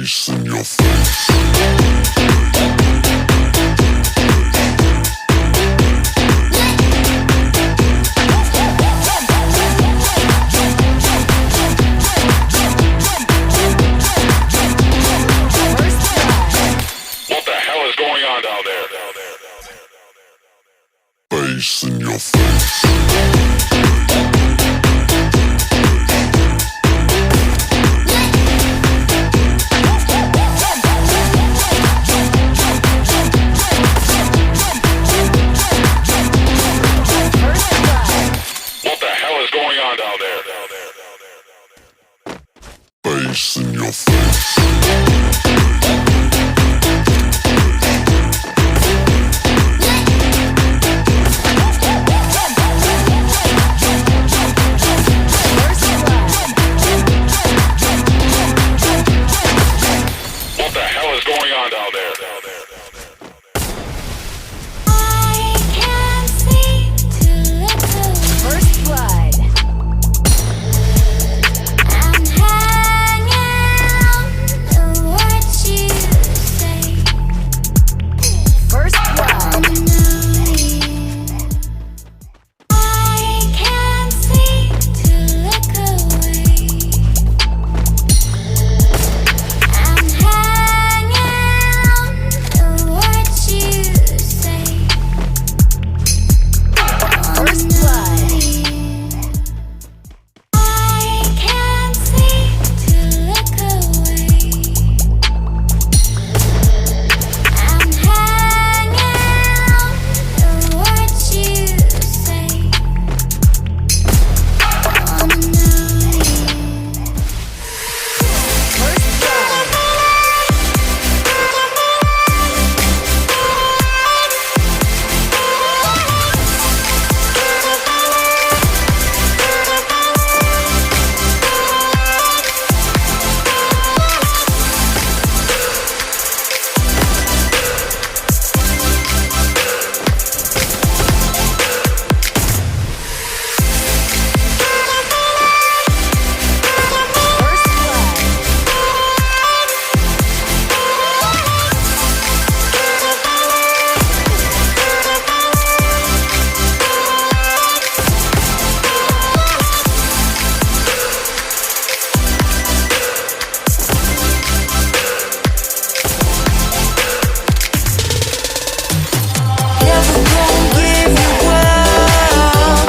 Bass in your face. What the hell is going on down there? Bass in your face. What the hell is going on down there? Bass in your face. What the hell is going on down there? I can't seem to let go. First blood. I'm hanging on to what you say. First blood. I can't seem to look away. I'm hanging on to what you say. First blood. I can't seem to look away. I'm hanging on to what you say. First blood. First blood. Never gonna give you up.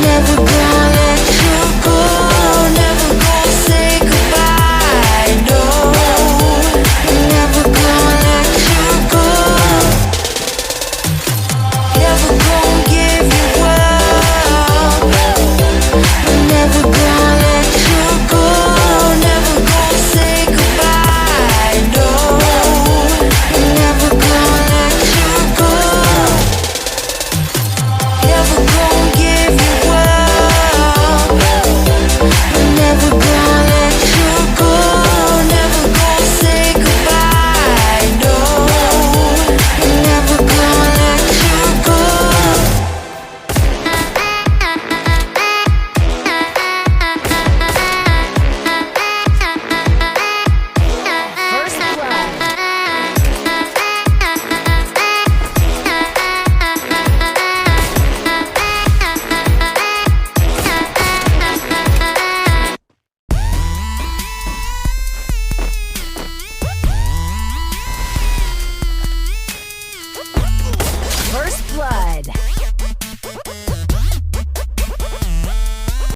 Never gonna let you go. Never gonna say goodbye. No, never gonna let you go. Never gonna give you up. Never gonna let you go. Never gonna say goodbye. No, never gonna let you go. Never gonna give you up. Never gonna let you go. Never gonna say goodbye. No, never gonna let you go. First blood. First blood.